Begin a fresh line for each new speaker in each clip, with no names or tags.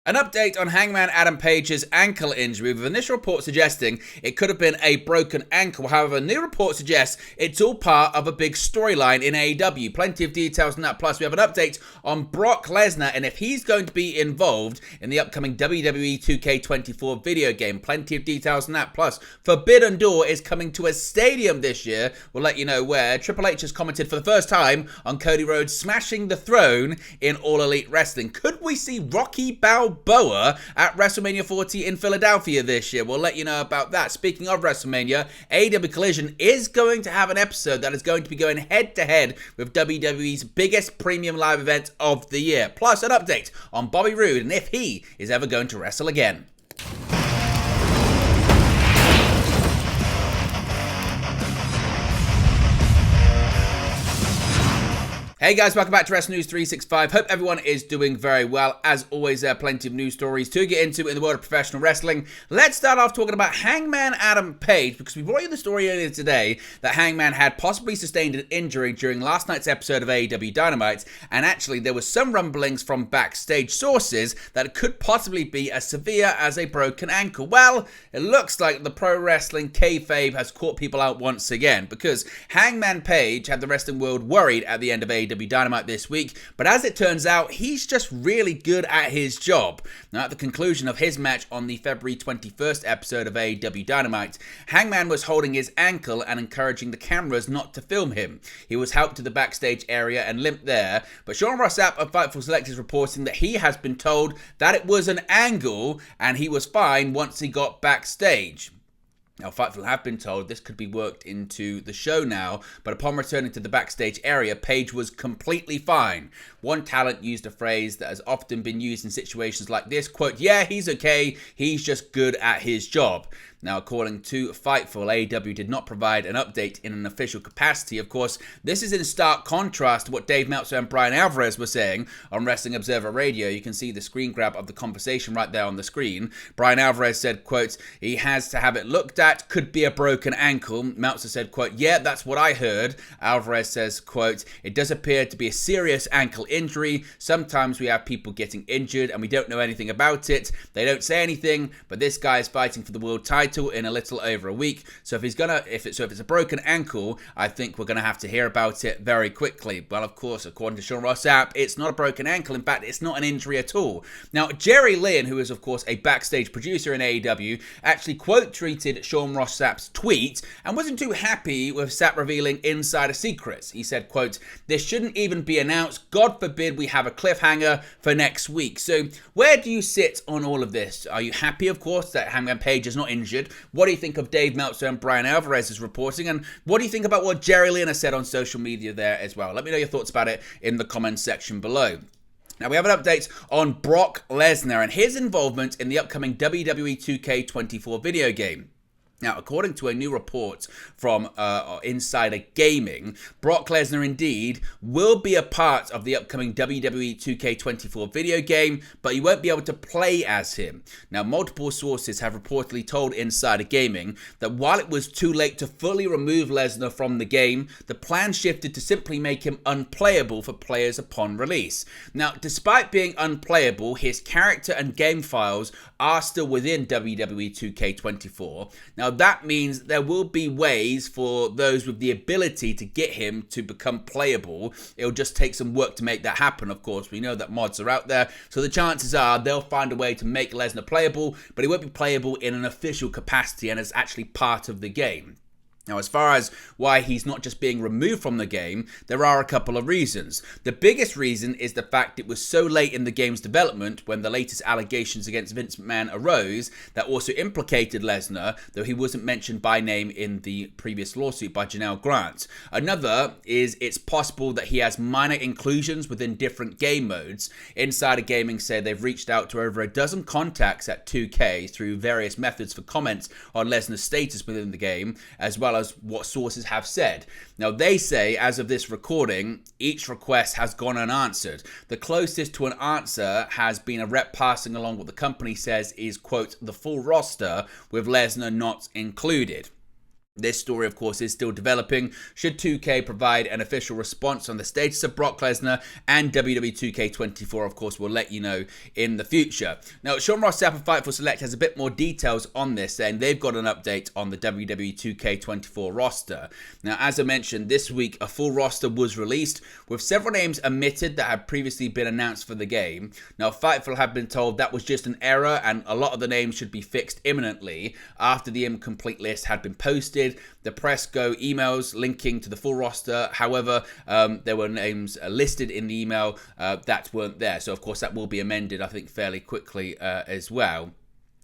An update on Hangman Adam Page's ankle injury, with initial reports suggesting it could have been a broken ankle. However, new report suggests it's all part of a big storyline in AEW. Plenty of details on that. Plus, we have an update on Brock Lesnar and if he's going to be involved in the upcoming WWE 2K24 video game. Plenty of details on that. Plus, Forbidden Door is coming to a stadium this year. We'll let you know where. Triple H has commented for the first time on Cody Roode smashing the throne in All Elite Wrestling. Could we see Rocky Balboa at WrestleMania 40 in Philadelphia this year? We'll let you know about that. Speaking of WrestleMania, AEW Collision is going to have an episode that is going to be going head-to-head with WWE's biggest premium live event of the year. Plus, an update on Bobby Roode and if he is ever going to wrestle again. Hey guys, welcome back to Wrestling News 365. Hope everyone is doing very well. As always, there are plenty of news stories to get into in the world of professional wrestling. Let's start off talking about Hangman Adam Page, because we brought you the story earlier today that Hangman had possibly sustained an injury during last night's episode of AEW Dynamite, and actually there was some rumblings from backstage sources that it could possibly be as severe as a broken ankle. Well, it looks like the pro wrestling kayfabe has caught people out once again, because Hangman Page had the wrestling world worried at the end of AEW Dynamite this week, but as it turns out, he's just really good at his job. Now, at the conclusion of his match on the February 21st episode of AEW Dynamite, Hangman was holding his ankle and encouraging the cameras not to film him. He was helped to the backstage area and limped there, but Sean Ross Sapp of Fightful Select is reporting that he has been told that it was an angle and he was fine once he got backstage. Now, Fightful have been told this could be worked into the show now, but upon returning to the backstage area, Page was completely fine. One talent used a phrase that has often been used in situations like this, quote, "Yeah, he's okay, he's just good at his job." Now, according to Fightful, AEW did not provide an update in an official capacity. Of course, this is in stark contrast to what Dave Meltzer and Brian Alvarez were saying on Wrestling Observer Radio. You can see the screen grab of the conversation right there on the screen. Brian Alvarez said, quote, "He has to have it looked at, could be a broken ankle." Meltzer said, quote, "Yeah, that's what I heard." Alvarez says, quote, "It does appear to be a serious ankle injury. Sometimes we have people getting injured and we don't know anything about it. They don't say anything, but this guy is fighting for the world title in a little over a week. So if it's a broken ankle, I think we're gonna have to hear about it very quickly." Well, of course, according to Sean Ross Sapp, it's not a broken ankle. In fact, it's not an injury at all. Now, Jerry Lynn, who is of course a backstage producer in AEW, actually quote tweeted Sean Ross Sapp's tweet and wasn't too happy with Sapp revealing insider secrets. He said, quote, "This shouldn't even be announced. God forbid we have a cliffhanger for next week." So where do you sit on all of this? Are you happy, of course, that Hangman Page is not injured? What do you think of Dave Meltzer and Brian Alvarez's reporting? And what do you think about what Jerry Lynn has said on social media there as well? Let me know your thoughts about it in the comments section below. Now, we have an update on Brock Lesnar and his involvement in the upcoming WWE 2K24 video game. Now, according to a new report from Insider Gaming, Brock Lesnar indeed will be a part of the upcoming WWE 2K24 video game, but you won't be able to play as him. Now, multiple sources have reportedly told Insider Gaming that while it was too late to fully remove Lesnar from the game, the plan shifted to simply make him unplayable for players upon release. Now, despite being unplayable, his character and game files are still within WWE 2K24. Now, that means there will be ways for those with the ability to get him to become playable. It'll just take some work to make that happen, of course. We know that mods are out there, so the chances are they'll find a way to make Lesnar playable, but he won't be playable in an official capacity and as actually part of the game. Now, as far as why he's not just being removed from the game, there are a couple of reasons. The biggest reason is the fact it was so late in the game's development when the latest allegations against Vince McMahon arose that also implicated Lesnar, though he wasn't mentioned by name in the previous lawsuit by Janelle Grant. Another is it's possible that he has minor inclusions within different game modes. Insider Gaming say they've reached out to over a dozen contacts at 2K through various methods for comments on Lesnar's status within the game, as well as what sources have said. Now, they say, as of this recording, each request has gone unanswered. The closest to an answer has been a rep passing along what the company says is, quote, the full roster with Lesnar not included. This story, of course, is still developing. Should 2K provide an official response on the status of Brock Lesnar, and WWE 2K24, of course, will let you know in the future. Now, Sean Ross Sapp of Fightful Select has a bit more details on this, and they've got an update on the WWE 2K24 roster. Now, as I mentioned, this week, a full roster was released, with several names omitted that had previously been announced for the game. Now, Fightful have been told that was just an error, and a lot of the names should be fixed imminently after the incomplete list had been posted. The press go emails linking to the full roster. However, there were names listed in the email that weren't there. So, of course, that will be amended, I think, fairly quickly as well.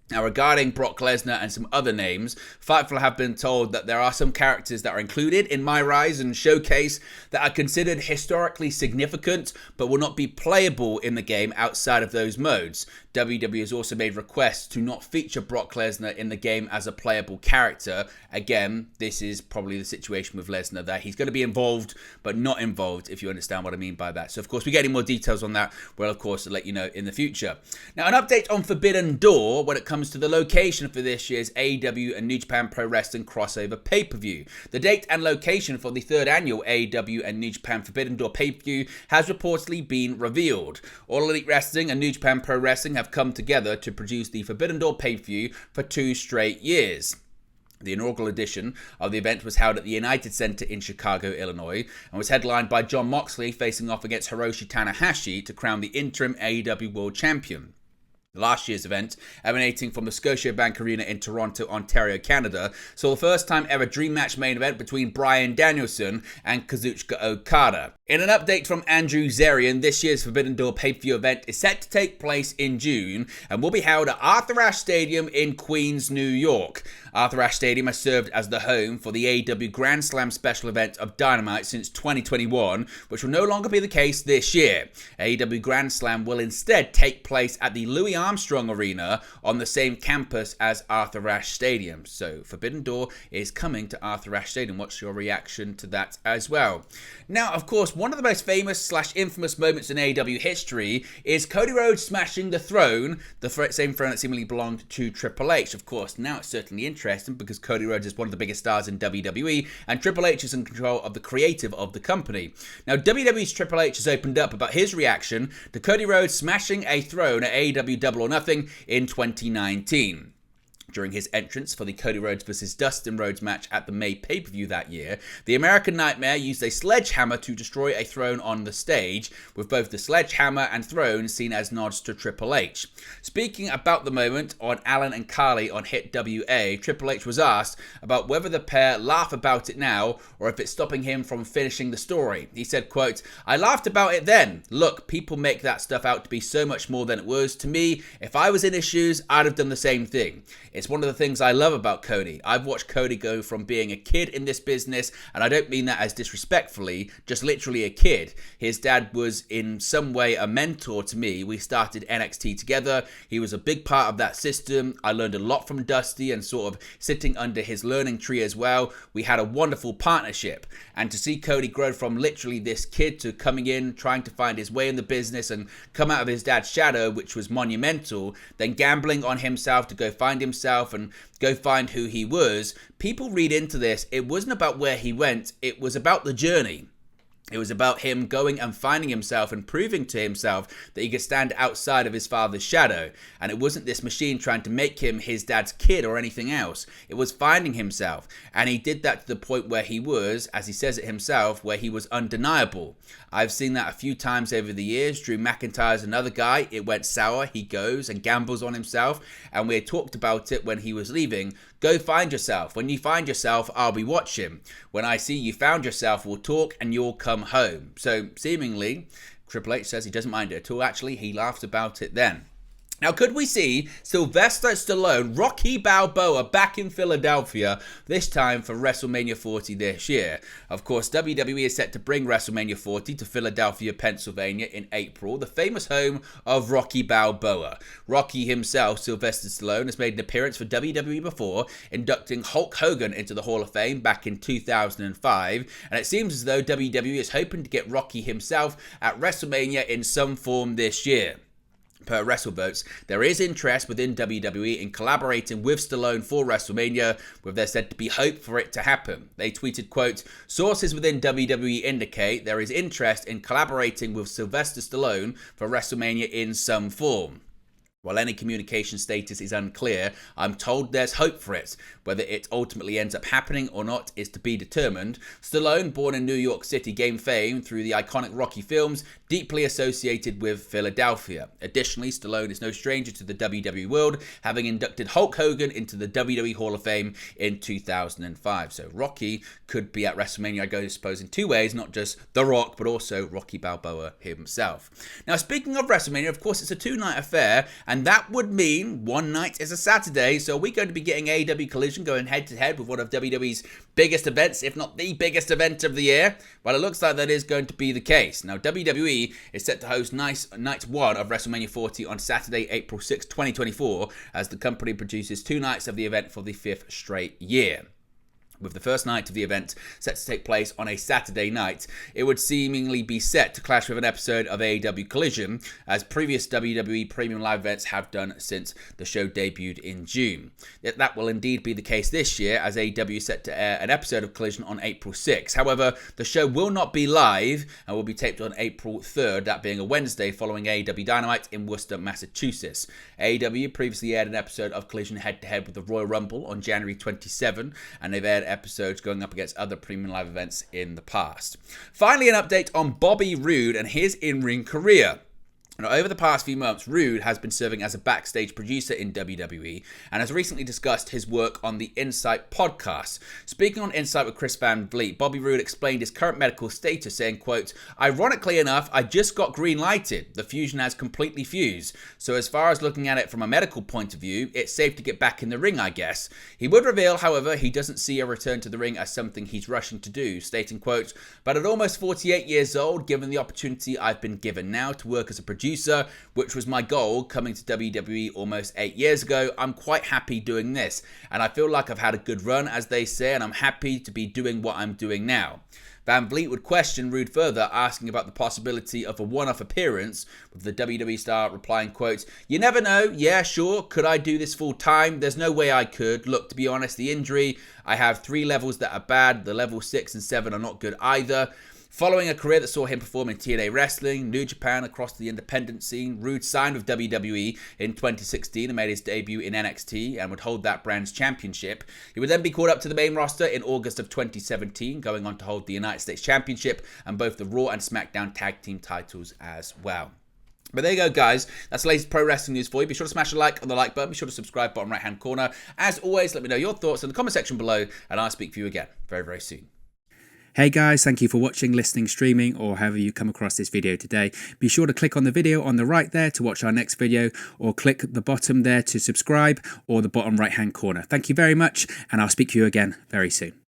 Now, regarding Brock Lesnar and some other names, Fightful have been told that there are some characters that are included in My Rise and Showcase that are considered historically significant, but will not be playable in the game outside of those modes. WWE has also made requests to not feature Brock Lesnar in the game as a playable character. Again, this is probably the situation with Lesnar, that he's going to be involved, but not involved, if you understand what I mean by that. So, of course, we get any more details on that, we'll, of course, let you know in the future. Now, an update on Forbidden Door when it comes to the location for this year's AEW and New Japan Pro Wrestling crossover pay-per-view. The date and location for the third annual AEW and New Japan Forbidden Door pay-per-view has reportedly been revealed. All Elite Wrestling and New Japan Pro Wrestling have come together to produce the Forbidden Door pay-per-view for 2 straight years. The inaugural edition of the event was held at the United Center in Chicago, Illinois, and was headlined by Jon Moxley facing off against Hiroshi Tanahashi to crown the interim AEW World Champion. Last year's event, emanating from the Scotiabank Arena in Toronto, Ontario, Canada, saw the first time ever Dream Match main event between Bryan Danielson and Kazuchika Okada. In an update from Andrew Zarian, this year's Forbidden Door pay-per-view event is set to take place in June and will be held at Arthur Ashe Stadium in Queens, New York. Arthur Ashe Stadium has served as the home for the AEW Grand Slam special event of Dynamite since 2021, which will no longer be the case this year. AEW Grand Slam will instead take place at the Louis Armstrong Arena on the same campus as Arthur Ashe Stadium. So Forbidden Door is coming to Arthur Ashe Stadium. What's your reaction to that as well? Now, of course, one of the most famous / infamous moments in AEW history is Cody Rhodes smashing the throne, the same throne that seemingly belonged to Triple H. Of course, now it's certainly interesting because Cody Rhodes is one of the biggest stars in WWE, and Triple H is in control of the creative of the company. Now, WWE's Triple H has opened up about his reaction to Cody Rhodes smashing a throne at AEW Double or Nothing in 2019. During his entrance for the Cody Rhodes vs. Dustin Rhodes match at the May pay-per-view that year, the American Nightmare used a sledgehammer to destroy a throne on the stage, with both the sledgehammer and throne seen as nods to Triple H. Speaking about the moment on Alan and Carly on Hit WA, Triple H was asked about whether the pair laugh about it now or if it's stopping him from finishing the story. He said, quote, "I laughed about it then. Look, people make that stuff out to be so much more than it was. To me, if I was in his shoes, I'd have done the same thing. It's one of the things I love about Cody. I've watched Cody go from being a kid in this business, and I don't mean that as disrespectfully, just literally a kid. His dad was in some way a mentor to me. We started NXT together. He was a big part of that system. I learned a lot from Dusty and sort of sitting under his learning tree as well. We had a wonderful partnership. And to see Cody grow from literally this kid to coming in, trying to find his way in the business and come out of his dad's shadow, which was monumental, then gambling on himself to go find himself and go find who he was, people read into this, it wasn't about where he went, it was about the journey. It was about him going and finding himself and proving to himself that he could stand outside of his father's shadow. And it wasn't this machine trying to make him his dad's kid or anything else. It was finding himself. And he did that to the point where he was, as he says it himself, where he was undeniable. I've seen that a few times over the years. Drew McIntyre's another guy. It went sour. He goes and gambles on himself. And we had talked about it when he was leaving. Go find yourself. When you find yourself, I'll be watching. When I see you found yourself, we'll talk and you'll come home. So seemingly, Triple H says he doesn't mind it at all. Actually, he laughed about it then. Now, could we see Sylvester Stallone, Rocky Balboa back in Philadelphia, this time for WrestleMania 40 this year? Of course, WWE is set to bring WrestleMania 40 to Philadelphia, Pennsylvania in April, the famous home of Rocky Balboa. Rocky himself, Sylvester Stallone, has made an appearance for WWE before, inducting Hulk Hogan into the Hall of Fame back in 2005, and it seems as though WWE is hoping to get Rocky himself at WrestleMania in some form this year. Per WrestleVotes, there is interest within WWE in collaborating with Stallone for WrestleMania, with there said to be hope for it to happen. They tweeted, quote, "Sources within WWE indicate there is interest in collaborating with Sylvester Stallone for WrestleMania in some form. While any communication status is unclear, I'm told there's hope for it. Whether it ultimately ends up happening or not is to be determined." Stallone, born in New York City, gained fame through the iconic Rocky films, deeply associated with Philadelphia. Additionally, Stallone is no stranger to the WWE world, having inducted Hulk Hogan into the WWE Hall of Fame in 2005. So Rocky could be at WrestleMania, I suppose, in two ways, not just The Rock, but also Rocky Balboa himself. Now, speaking of WrestleMania, of course, it's a two-night affair, and that would mean one night is a Saturday, so we're going to be getting AEW Collision going head-to-head with one of WWE's biggest events, if not the biggest event of the year. Well, it looks like that is going to be the case. Now, WWE is set to host night one of WrestleMania 40 on Saturday, April 6, 2024, as the company produces two nights of the event for the fifth straight year. With the first night of the event set to take place on a Saturday night, it would seemingly be set to clash with an episode of AEW Collision, as previous WWE premium live events have done since the show debuted in June. Yet that will indeed be the case this year, as AEW is set to air an episode of Collision on April 6. However, the show will not be live and will be taped on April 3rd, that being a Wednesday, following AEW Dynamite in Worcester, Massachusetts. AEW previously aired an episode of Collision head-to-head with the Royal Rumble on January 27, and they've aired episodes going up against other premium live events in the past. Finally, an update on Bobby Roode and his in-ring career. Now, over the past few months, Roode has been serving as a backstage producer in WWE and has recently discussed his work on the Insight podcast. Speaking on Insight with Chris Van Vliet, Bobby Roode explained his current medical status, saying, quote, "Ironically enough, I just got green lighted. The fusion has completely fused. So as far as looking at it from a medical point of view, it's safe to get back in the ring, I guess." He would reveal, however, he doesn't see a return to the ring as something he's rushing to do, stating, quote, "But at almost 48 years old, given the opportunity I've been given now to work as a producer, which was my goal coming to WWE almost 8 years ago, I'm quite happy doing this. And I feel like I've had a good run, as they say, and I'm happy to be doing what I'm doing now." Van Vliet would question Roode further, asking about the possibility of a one-off appearance, with the WWE star replying, quote, "You never know. Yeah, sure. Could I do this full time? There's no way I could. Look, to be honest, the injury, I have 3 levels that are bad. The level 6 and 7 are not good either." Following a career that saw him perform in TNA Wrestling, New Japan, across the independent scene, Roode signed with WWE in 2016 and made his debut in NXT and would hold that brand's championship. He would then be called up to the main roster in August of 2017, going on to hold the United States Championship and both the Raw and SmackDown tag team titles as well. But there you go, guys. That's the latest pro wrestling news for you. Be sure to smash a like on the like button. Be sure to subscribe, bottom right-hand corner. As always, let me know your thoughts in the comment section below, and I'll speak for you again very, very soon.
Hey guys, thank you for watching, listening, streaming, or however you come across this video today. Be sure to click on the video on the right there to watch our next video, or click the bottom there to subscribe, or the bottom right hand corner. Thank you very much, and I'll speak to you again very soon.